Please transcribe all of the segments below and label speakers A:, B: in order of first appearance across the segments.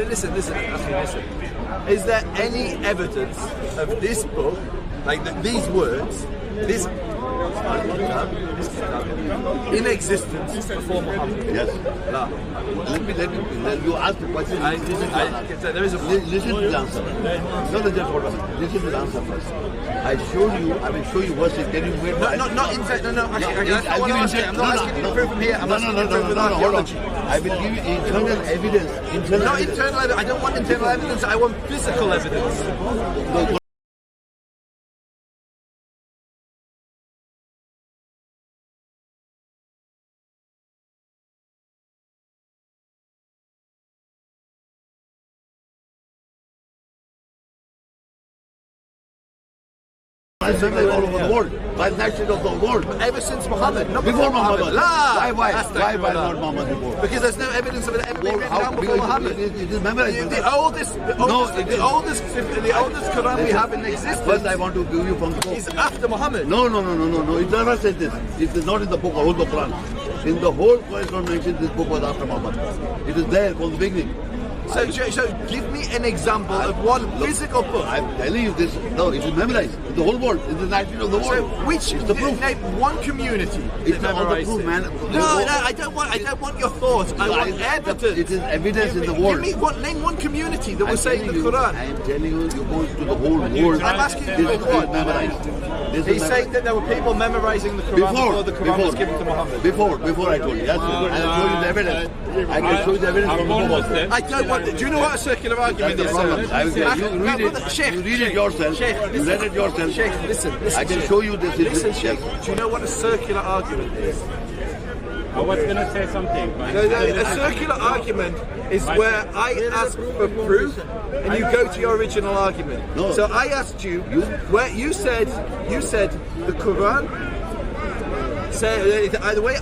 A: listen. Is there any evidence of this book, like these words, this in existence before Muhammad?
B: Yes.
A: No.
B: Let me, you ask the question.
A: There is a
B: listen to the answer. Not just what listen to the answer first. I will show you verses. Can you wait?
A: Not inside. No. Actually, that's not what I'm asking. I'm not asking you to prove from here. I'm asking you to prove with archaeology.
B: I will give you internal evidence.
A: Not internal evidence. I don't want internal evidence. I want physical evidence.
B: No, all over the world, by nations of the world.
A: Ever since Muhammad, not
B: before Muhammad. Why not Muhammad before?
A: Because there's no evidence of it ever being written down before Muhammad.
B: It is memorized.
A: The oldest Quran we have in existence.
B: First, I want to give you from the book.
A: Is after Muhammad.
B: No. It never said this. It is not in the book or the Quran. In the whole Quran, not mentioned this book was after Muhammad. It is there from the beginning.
A: So give me an example of one physical book.
B: I'm telling you this. No, it is memorized in the whole world. It's the national of the world.
A: So which
B: is the proof?
A: Name one community.
B: It's not the proof, man.
A: No, I don't want your thoughts. I want evidence.
B: It is evidence in the world.
A: Name one community that was saying the Quran.
B: I am telling you, you go to the whole world.
A: I'm asking you what?
B: Memorized.
A: He's saying that there were people memorizing the Quran before the Quran was given to Muhammad.
B: Before I told you. Yes, and I'll show you the evidence. I can show you the evidence from the book.
A: I don't want. Do you know what a circular argument is?
B: You read it yourself. You read it yourself.
A: Sheikh, listen.
B: I can show you this.
A: Listen, Sheikh. Do you know what a circular argument is?
C: I was going to say something.
A: A circular argument is where I ask for proof and you go to your original argument.
B: No.
A: So I asked you, where you said the Quran. The way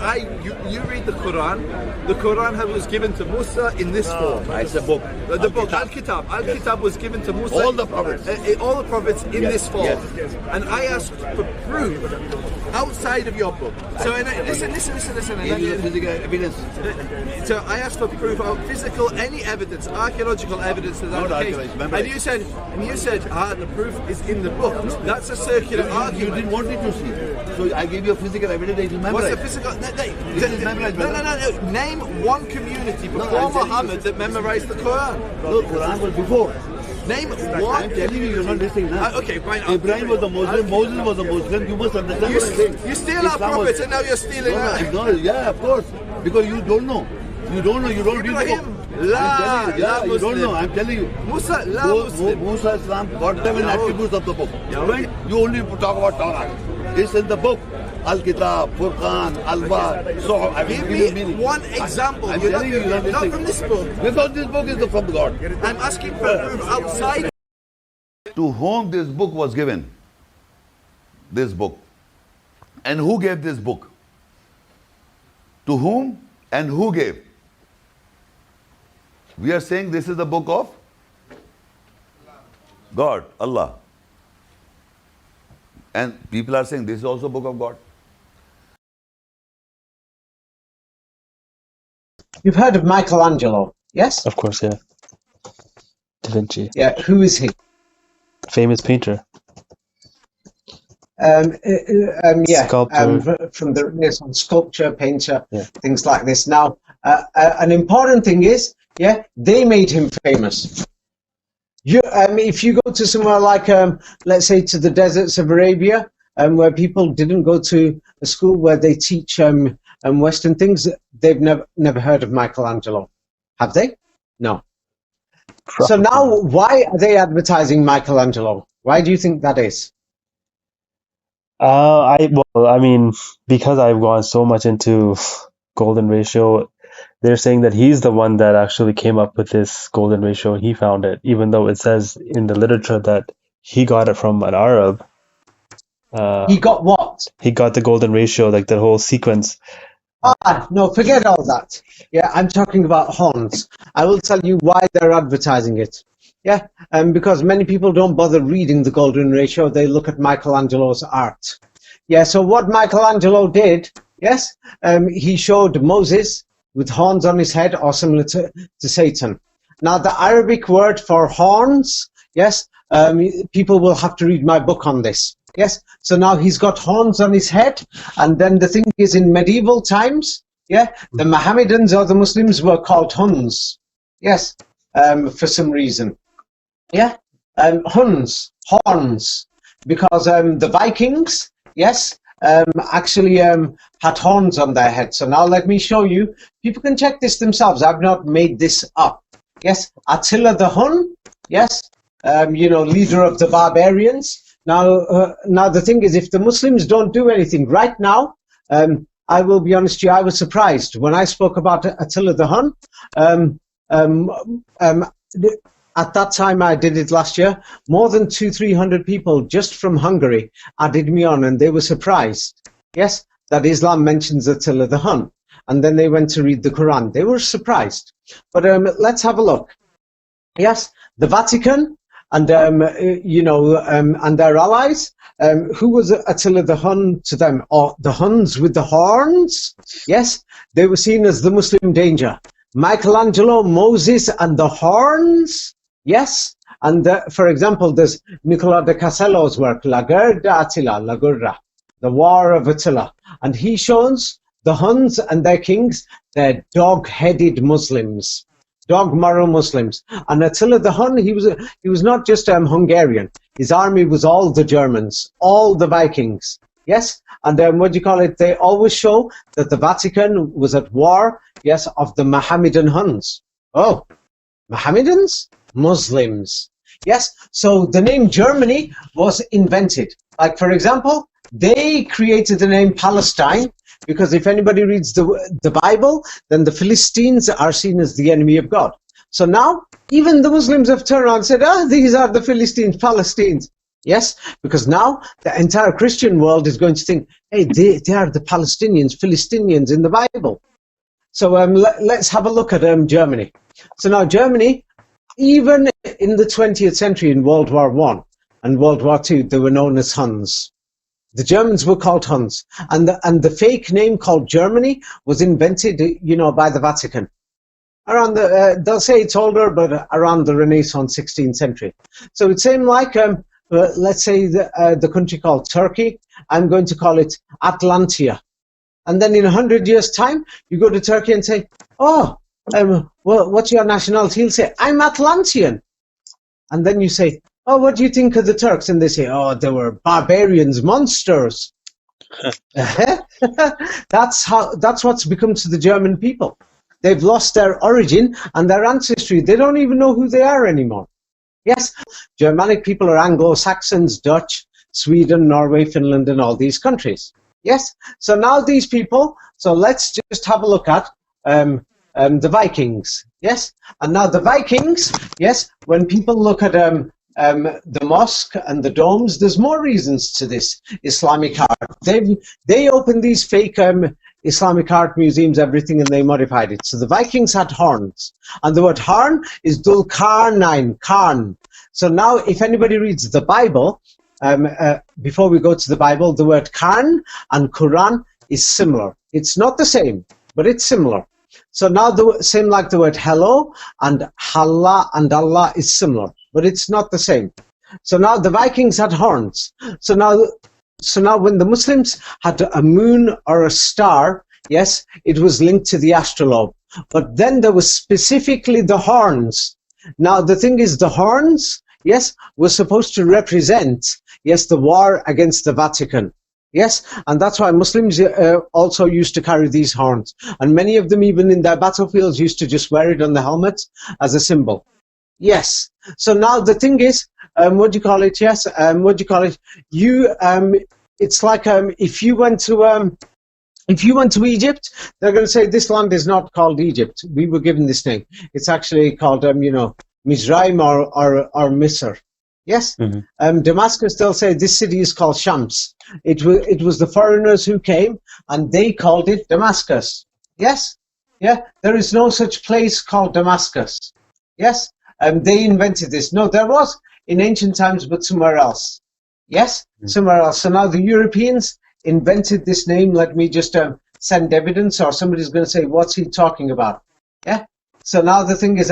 A: you read the Quran was given to Musa in this form.
B: It's a book.
A: The book Al-Kitab was given to Musa.
B: All the prophets.
A: In this form.
B: Yes.
A: And I asked for proof outside of your book. So listen.
B: Physical evidence.
A: So I asked for proof of any evidence, archaeological evidence to that case. And you said, the proof is in the book. That's a circular argument.
B: You didn't want me to see. So I gave you a physical evidence.
A: What's the physical? No. Name one community before Muhammad that memorized the Quran.
B: No, Quran was before.
A: Name one.
B: I'm telling you, you're not listening now.
A: Okay, fine.
B: Ibrahim was a Muslim, Moses was a Muslim. You must understand what I'm saying.
A: You steal our prophets and now you're stealing ours.
B: Yeah, of course. Because you don't know. You don't read the book.
A: You
B: don't know. I'm telling you.
A: Musa, Muslim.
B: Musa Islam got 7 attributes of the book. You only talk about Torah. It's in the book. Al-Kitab, Furqan, Al-Ba.
A: Give me one example.
B: I'm telling you,
A: not from this book.
B: Because this book is from God.
A: I'm asking for proof outside.
B: To whom this book was given? This book. And who gave this book? To whom and who gave? We are saying this is the book of God, Allah. And people are saying this is also book of God.
D: You've heard of Michelangelo, yes?
E: Of course, yeah. Da Vinci.
D: Yeah, who is he?
E: Famous painter.
D: Sculptor. From the Renaissance, sculpture, painter, things like this. Now, an important thing is, they made him famous. If you go to somewhere like, let's say, to the deserts of Arabia, where people didn't go to a school where they teach Western things, they've never heard of Michelangelo. Have they? No. Probably. So now, why are they advertising Michelangelo? Why do you think that is?
E: Because I've gone so much into golden ratio, they're saying that he's the one that actually came up with this golden ratio. He found it, even though it says in the literature that he got it from an Arab.
D: He got what?
E: He got the golden ratio, like the whole sequence.
D: No, forget all that. Yeah, I'm talking about horns. I will tell you why they're advertising it. Yeah, because many people don't bother reading the golden ratio. They look at Michelangelo's art. Yeah, so what Michelangelo did, he showed Moses with horns on his head, or similar to Satan. Now the Arabic word for horns, yes, people will have to read my book on this. Yes, so now he's got horns on his head, and then the thing is, in medieval times, yeah, the Mohammedans or the Muslims were called Huns. Yes, for some reason. Yeah, Huns, horns, because the Vikings, yes, actually had horns on their head. So now let me show you. People can check this themselves. I've not made this up. Yes, Attila the Hun, yes, leader of the barbarians. Now the thing is, if the Muslims don't do anything right now, I will be honest with you, I was surprised when I spoke about Attila the Hun. At that time, I did it last year, more than 200-300 people just from Hungary added me on, and they were surprised, yes, that Islam mentions Attila the Hun. And then they went to read the Quran. They were surprised. But let's have a look. Yes, the Vatican and and their allies. Who was Attila the Hun to them? Or the Huns with the horns? Yes, they were seen as the Muslim danger. Michelangelo, Moses, and the horns. Yes, and for example, there's Nicola de Castello's work, La Guerra d'Attila, La Guerra, the War of Attila, and he shows the Huns and their kings, they're dog-headed Muslims. Dog moral Muslims. And Attila the Hun, he was not just Hungarian. His army was all the Germans, all the Vikings. Yes? And they always show that the Vatican was at war, yes, of the Mohammedan Huns. Oh, Mohammedans? Muslims. Yes? So the name Germany was invented. Like, for example, they created the name Palestine, because if anybody reads the Bible, then the Philistines are seen as the enemy of God. So now, even the Muslims have turned around and said, these are the Philistines, Palestinians. Yes, because now the entire Christian world is going to think, hey, they are the Palestinians, Philistinians in the Bible. So let's have a look at Germany. So now Germany, even in the 20th century in World War I and World War II, they were known as Huns. The Germans were called Huns, and the fake name called Germany was invented, by the Vatican. Around they'll say it's older, but around the Renaissance, 16th century. So it seemed like, let's say the country called Turkey. I'm going to call it Atlantia, and then in 100 years' time, you go to Turkey and say, well, what's your nationality? He'll say, I'm Atlantean, and then you say, oh, what do you think of the Turks? And they say, oh, they were barbarians, monsters. That's what's become to the German people. They've lost their origin and their ancestry. They don't even know who they are anymore. Yes, Germanic people are Anglo-Saxons, Dutch, Sweden, Norway, Finland, and all these countries. Yes, so now these people, so let's just have a look at the Vikings. Yes, and now the Vikings, yes, when people look at the mosque and the domes, there's more reasons to this Islamic art. They opened these fake Islamic art museums, everything, and they modified it. So the Vikings had horns, and the word horn is dul karnain, karn. So now, if anybody reads the Bible, before we go to the Bible, the word karn and Quran is similar. It's not the same, but it's similar. So now the same like the word hello and Allah and Allah is similar, but it's not the same. So now the Vikings had horns. So now when the Muslims had a moon or a star, yes, it was linked to the astrolabe. But then there was specifically the horns. Now the thing is, the horns, yes, were supposed to represent, yes, the war against the Vatican. Yes, and that's why Muslims also used to carry these horns. And many of them, even in their battlefields, used to just wear it on the helmets as a symbol. Yes. So now the thing is, what do you call it? Yes. What do you call it? It's like if you went to Egypt, they're going to say this land is not called Egypt. We were given this name. It's actually called, Mizraim or Misr. Yes. Mm-hmm. Damascus, they'll say this city is called Shams. It was the foreigners who came and they called it Damascus. Yes. Yeah. There is no such place called Damascus. Yes. They invented this. No, there was in ancient times, but somewhere else. Yes, somewhere else. So now the Europeans invented this name. Let me just send evidence, or somebody's going to say, what's he talking about? Yeah. So now the thing is,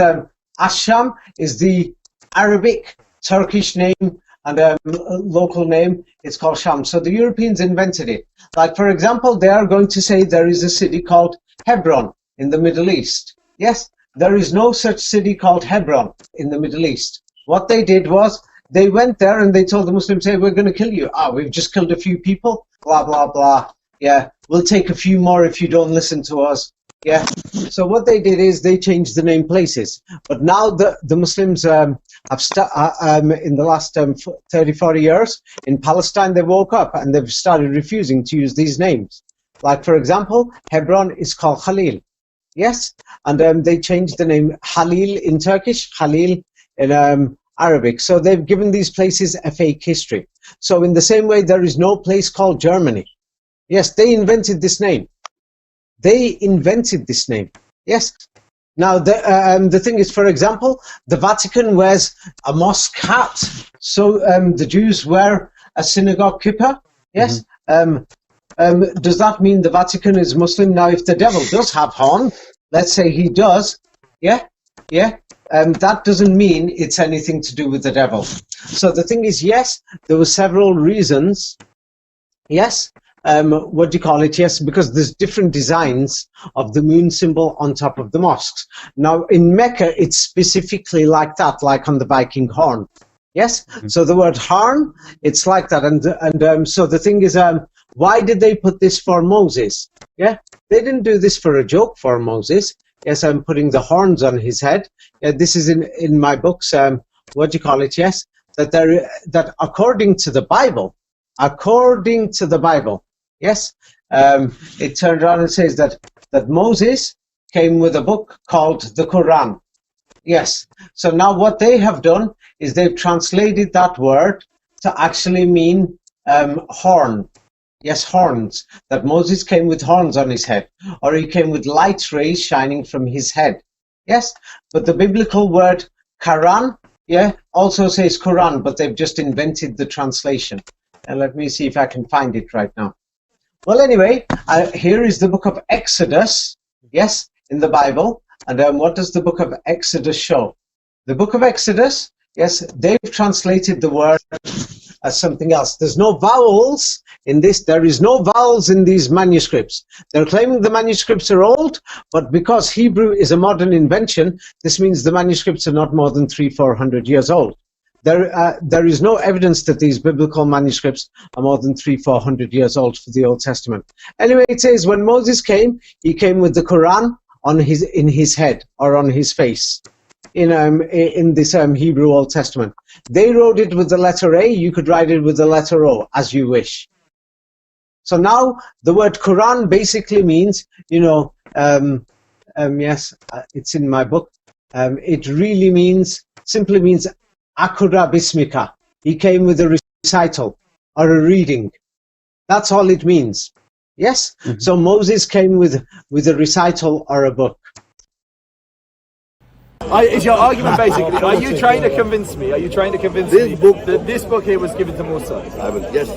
D: Asham is the Arabic, Turkish name and local name. It's called Sham. So the Europeans invented it. Like, for example, they are going to say there is a city called Hebron in the Middle East. Yes, there is no such city called Hebron in the Middle East. What they did was they went there and they told the Muslims, hey, we're going to kill you. We've just killed a few people, blah, blah, blah. Yeah, we'll take a few more if you don't listen to us. Yeah. So what they did is they changed the name places. But now the Muslims have in the last 30, 40 years in Palestine, they woke up and they've started refusing to use these names. Like, for example, Hebron is called Khalil. Yes. And they changed the name Halil in Turkish, Khalil in Arabic. So they've given these places a fake history. So in the same way, there is no place called Germany. Yes, they invented this name. They invented this name. Yes. Now, the thing is, for example, the Vatican wears a mosque hat. So the Jews wear a synagogue kippah. Yes. Does that mean the Vatican is Muslim? Now, if the devil does have horn, let's say he does, yeah, that doesn't mean it's anything to do with the devil. So the thing is, yes, there were several reasons. Yes. What do you call it? Yes, because there's different designs of the moon symbol on top of the mosques. Now, in Mecca, it's specifically like that, like on the Viking horn. Yes? So the word horn, it's like that. And so the thing is, why did they put this for Moses? Yeah? They didn't do this for a joke for Moses. Yes, I'm putting the horns on his head. This is in my books, what do you call it? Yes? That according to the Bible, yes, it turned around and says that Moses came with a book called the Quran. Yes. So now what they have done is they've translated that word to actually mean horn. Yes, horns. That Moses came with horns on his head, or he came with light rays shining from his head. Yes. But the biblical word Quran, yeah, also says Quran, but they've just invented the translation. And let me see if I can find it right now. Well, anyway, here is the book of Exodus, yes, in the Bible. And what does the book of Exodus show? The book of Exodus, yes, they've translated the word as something else. There's no vowels in this. There is no vowels in these manuscripts. They're claiming the manuscripts are old, but because Hebrew is a modern invention, this means the manuscripts are not more than 300-400 years old. There is no evidence that these biblical manuscripts are more than 300-400 years old for the Old Testament. Anyway, it says when Moses came, he came with the Quran in his head or on his face in this Hebrew Old Testament. They wrote it with the letter A. You could write it with the letter O, as you wish. So now the word Quran basically means, yes, it's in my book. It really simply means Akura Bismika. He came with a recital or a reading. That's all it means. Yes? So Moses came with a recital or a book.
A: Is your argument basically, are you trying to convince me? Are you trying to convince me
B: This book
A: that this book here was given to Musa?
B: I will just